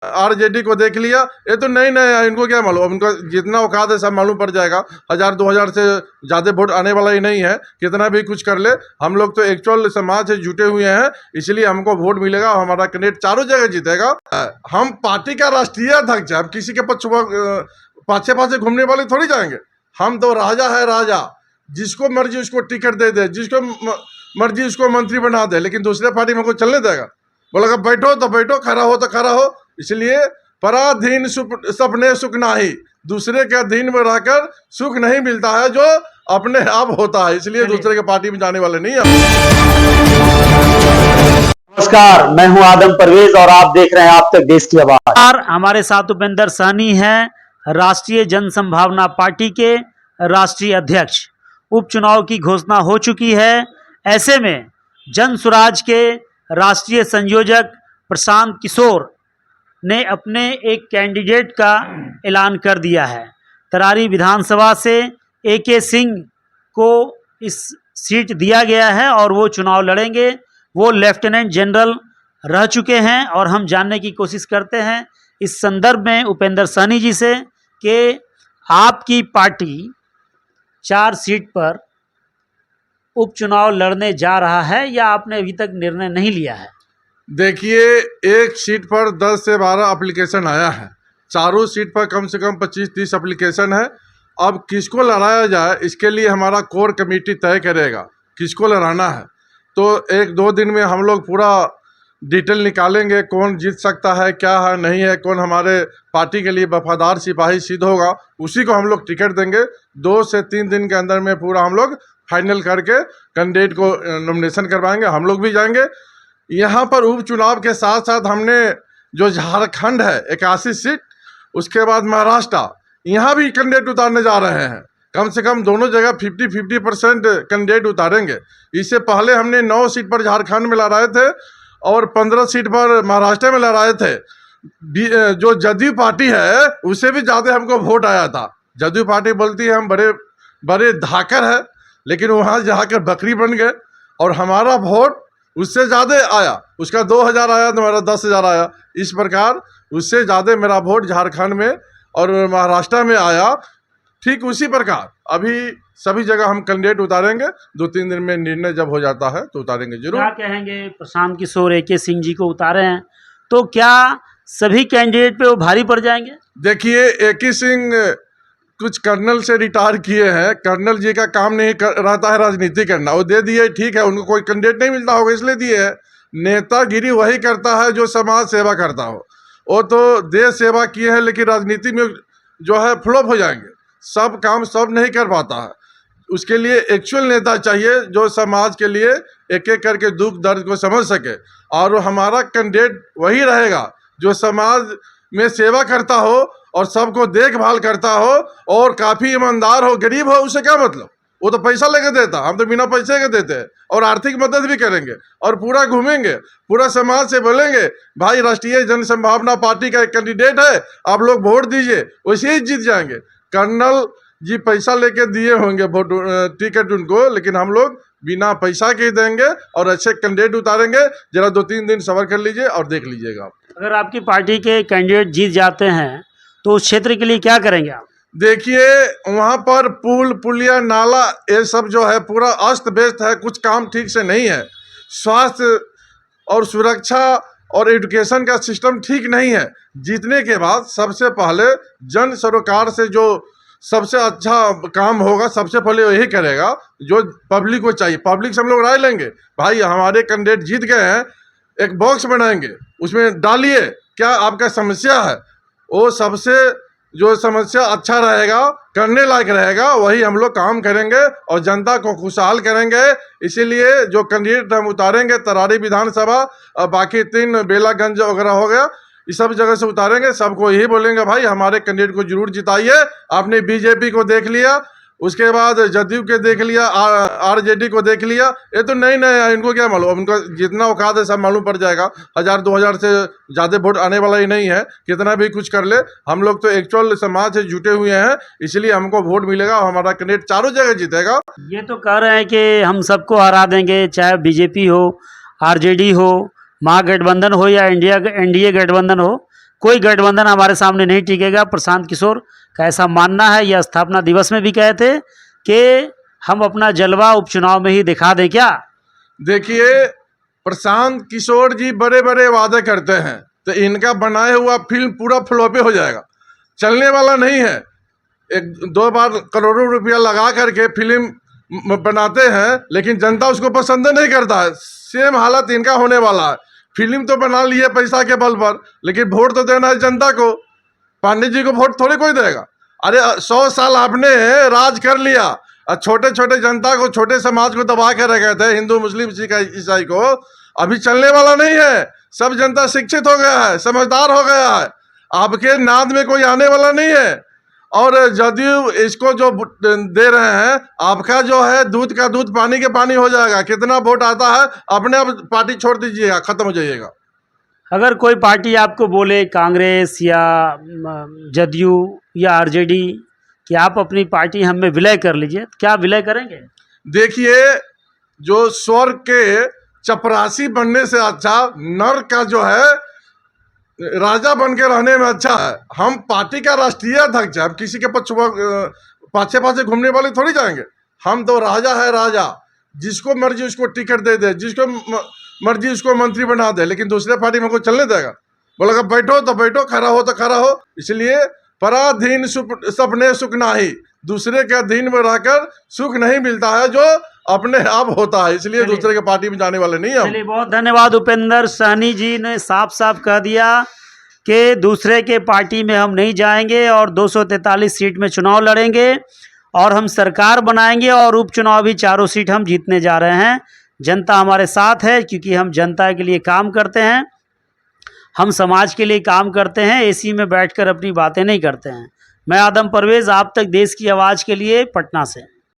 RJD को देख लिया, ये तो नए नए है, इनको क्या मालूम, उनका जितना औकात है सब मालूम पड़ जाएगा। 1000-2000 से ज़्यादा वोट आने वाला ही नहीं है, कितना भी कुछ कर ले। हम लोग तो एक्चुअल समाज से जुटे हुए हैं, इसलिए हमको वोट मिलेगा और हमारा कैंडिडेट चारों जगह जीतेगा। हम पार्टी का राष्ट्रीय अध्यक्ष है, हम किसी के पाछे पाछे घूमने वाले थोड़ी जाएंगे। हम तो राजा है, राजा, जिसको मर्जी उसको टिकट दे दे, जिसको मर्जी उसको मंत्री बना दे, लेकिन दूसरे पार्टी में कोई चलने देगा? बोला बैठो तो बैठो, खड़ा हो तो खड़ा हो। इसलिए पराधीन सपने सुख नाही, दूसरे के अधीन में रहकर सुख नहीं मिलता है, जो अपने आप होता है। इसलिए दूसरे के पार्टी में जाने वाले नहीं है। नमस्कार, मैं हूं आदम परवेज और आप देख रहे हैं आप तक देश की आवाज। हमारे साथ उपेंद्र सहनी हैं, राष्ट्रीय जन संभावना पार्टी के राष्ट्रीय अध्यक्ष। उपचुनाव की घोषणा हो चुकी है, ऐसे में जन स्वराज के राष्ट्रीय संयोजक प्रशांत किशोर ने अपने एक कैंडिडेट का ऐलान कर दिया है। तरारी विधानसभा से AK सिंह को इस सीट दिया गया है और वो चुनाव लड़ेंगे। वो लेफ्टिनेंट जनरल रह चुके हैं और हम जानने की कोशिश करते हैं इस संदर्भ में उपेंद्र सहनी जी से कि आपकी पार्टी 4 सीट पर उपचुनाव लड़ने जा रहा है या आपने अभी तक निर्णय नहीं लिया है? देखिए, एक सीट पर 10 से 12 एप्लीकेशन आया है, चारों सीट पर कम से कम 25-30 एप्लीकेशन है। अब किसको लड़ाया जाए, इसके लिए हमारा कोर कमेटी तय करेगा किसको लड़ाना है। तो 1-2 दिन में हम लोग पूरा डिटेल निकालेंगे, कौन जीत सकता है, क्या है नहीं है, कौन हमारे पार्टी के लिए वफादार सिपाही सिद्ध होगा, उसी को हम लोग टिकट देंगे। 2 से 3 दिन के अंदर में पूरा हम लोग फाइनल करके कैंडिडेट को नॉमिनेशन करवाएंगे। हम लोग भी जाएंगे। यहाँ पर उपचुनाव के साथ साथ हमने जो झारखंड है 81 सीट, उसके बाद महाराष्ट्र, यहाँ भी कैंडिडेट उतारने जा रहे हैं। कम से कम दोनों जगह 50% कैंडिडेट उतारेंगे। इससे पहले हमने 9 सीट पर झारखंड में लड़ाए थे और 15 सीट पर महाराष्ट्र में लड़ाए थे। जो जदयू पार्टी है उससे भी ज़्यादा हमको वोट आया था। जदयू पार्टी बोलती है हम बड़े बड़े धाकर है, लेकिन वहाँ जाकर बकरी बन गए और हमारा वोट उससे ज़्यादा आया। उसका 2000 आया तो हमारा 10,000 आया। इस प्रकार उससे ज़्यादा मेरा वोट झारखंड में और महाराष्ट्र में आया। ठीक उसी प्रकार अभी सभी जगह हम कैंडिडेट उतारेंगे। 2-3 दिन में निर्णय जब हो जाता है तो उतारेंगे जरूर। क्या कहेंगे, प्रशांत किशोर AK सिंह जी को उतारे हैं तो क्या सभी कैंडिडेट पे वो भारी पड़ जाएंगे? देखिए, AK सिंह कुछ कर्नल से रिटायर किए हैं। कर्नल जी का काम नहीं रहता है राजनीति करना, वो दे दिए, ठीक है, उनको कोई कैंडिडेट नहीं मिलता होगा इसलिए दिए है। नेतागिरी वही करता है जो समाज सेवा करता हो। वो तो देश सेवा किए हैं, लेकिन राजनीति में जो है फ्लॉप हो जाएंगे। सब काम सब नहीं कर पाता है, उसके लिए एक्चुअल नेता चाहिए जो समाज के लिए एक एक करके दुख दर्द को समझ सके। और हमारा कैंडिडेट वही रहेगा जो समाज में सेवा करता हो और सबको देखभाल करता हो और काफ़ी ईमानदार हो। गरीब हो उससे क्या मतलब, वो तो पैसा लेके देता, हम तो बिना पैसे के देते हैं। और आर्थिक मदद भी करेंगे और पूरा घूमेंगे, पूरा समाज से बोलेंगे भाई राष्ट्रीय जन संभावना पार्टी का एक कैंडिडेट है, आप लोग वोट दीजिए, वैसे ही जीत जाएंगे। कर्नल जी पैसा लेके दिए होंगे वोट टिकट उनको, लेकिन हम लोग बिना पैसा के देंगे और अच्छे कैंडिडेट उतारेंगे। जरा 2-3 दिन सब्र कर लीजिए और देख लीजिएगा आप। अगर आपकी पार्टी के कैंडिडेट जीत जाते हैं तो उस क्षेत्र के लिए क्या करेंगे आप? देखिए, वहाँ पर पुल पुलिया नाला ये सब जो है पूरा अस्त व्यस्त है, कुछ काम ठीक से नहीं है। स्वास्थ्य और सुरक्षा और एजुकेशन का सिस्टम ठीक नहीं है। जीतने के बाद सबसे पहले जन सरोकार से जो सबसे अच्छा काम होगा, सबसे पहले यही करेगा जो पब्लिक को चाहिए। पब्लिक से हम लोग राय लेंगे, भाई हमारे कैंडिडेट जीत गए हैं, एक बॉक्स बनाएंगे, उसमें डालिए क्या आपका समस्या है, वो सबसे जो समस्या अच्छा रहेगा, करने लायक रहेगा, वही हम लोग काम करेंगे और जनता को खुशहाल करेंगे। इसीलिए जो कैंडिडेट हम उतारेंगे तरारी विधानसभा और बाकी 3 बेलागंज वगैरह हो गया, इस सब जगह से उतारेंगे। सबको यही बोलेंगे भाई हमारे कैंडिडेट को जरूर जिताइए। आपने बीजेपी को देख लिया, उसके बाद जदयू के देख लिया, आरजेडी को देख लिया, ये तो नए नए है, इनको क्या मालूम, उनका जितना औकात है सब मालूम पड़ जाएगा। 1000-2000 से ज़्यादा वोट आने वाला ही नहीं है, कितना भी कुछ कर ले। हम लोग तो एक्चुअल समाज से जुटे हुए हैं, इसलिए हमको वोट मिलेगा और हमारा कैंडिडेट चारों जगह जीतेगा। ये तो कह रहे हैं कि हम सबको हरा देंगे, चाहे बीजेपी हो, आरजेडी हो, महागठबंधन हो या एनडीए गठबंधन हो, कोई गठबंधन हमारे सामने नहीं टिकेगा। प्रशांत किशोर का ऐसा मानना है, यह स्थापना दिवस में भी कहे थे कि हम अपना जलवा उपचुनाव में ही दिखा दें। क्या देखिए, प्रशांत किशोर जी बड़े बड़े वादे करते हैं, तो इनका बनाया हुआ फिल्म पूरा फ्लॉपे हो जाएगा, चलने वाला नहीं है। एक दो बार करोड़ों रुपया लगा करके फिल्म बनाते हैं, लेकिन जनता उसको पसंद नहीं करता है। सेम हालत इनका होने वाला है। फिल्म तो बना लिए पैसा के बल पर, लेकिन वोट तो देना है जनता को। पांडे जी को वोट थोड़ी कोई देगा। अरे 100 साल आपने राज कर लिया और छोटे छोटे जनता को, छोटे समाज को दबा के रखे थे, हिंदू मुस्लिम सिख ईसाई को। अभी चलने वाला नहीं है। सब जनता शिक्षित हो गया है, समझदार हो गया है। आपके नाद में कोई आने वाला नहीं है। और जदयू इसको जो दे रहे हैं, आपका जो है दूध का दूध पानी के पानी हो जाएगा। कितना वोट आता है अपने आप पार्टी छोड़ दीजिएगा, खत्म हो जाइएगा। अगर कोई पार्टी आपको बोले, कांग्रेस या जदयू या आरजेडी, कि आप अपनी पार्टी हम में विलय कर लीजिए, क्या विलय करेंगे? देखिए, जो स्वर्ग के चपरासी बनने से अच्छा नर का जो है राजा बन के रहने में अच्छा है। हम पार्टी का राष्ट्रीय अध्यक्ष है, हम किसी के पाछे पाछे घूमने वाले थोड़ी जाएंगे। हम तो राजा है, राजा। जिसको मर्जी उसको टिकट दे दे, जिसको मर्जी उसको मंत्री बना दे, लेकिन दूसरे पार्टी में कोई चलने देगा? बोलेगा बैठो तो बैठो, खड़ा हो तो खड़ा हो। इसलिए पराधीन सपने सुख नाही, दूसरे के अधीन में रहकर सुख नहीं मिलता है, जो अपने आप होता है। इसलिए दूसरे के पार्टी में जाने वाले नहीं हम। चलिए, बहुत धन्यवाद। उपेंद्र सहनी जी ने साफ साफ कह दिया कि दूसरे के पार्टी में हम नहीं जाएंगे और 243 सीट में चुनाव लड़ेंगे और हम सरकार बनाएंगे और उपचुनाव भी 4 सीट हम जीतने जा रहे हैं। जनता हमारे साथ है, क्योंकि हम जनता के लिए काम करते हैं, हम समाज के लिए काम करते हैं, एसी में बैठकर अपनी बातें नहीं करते हैं। मैं आदम परवेज़, आप तक देश की आवाज़ के लिए, पटना से।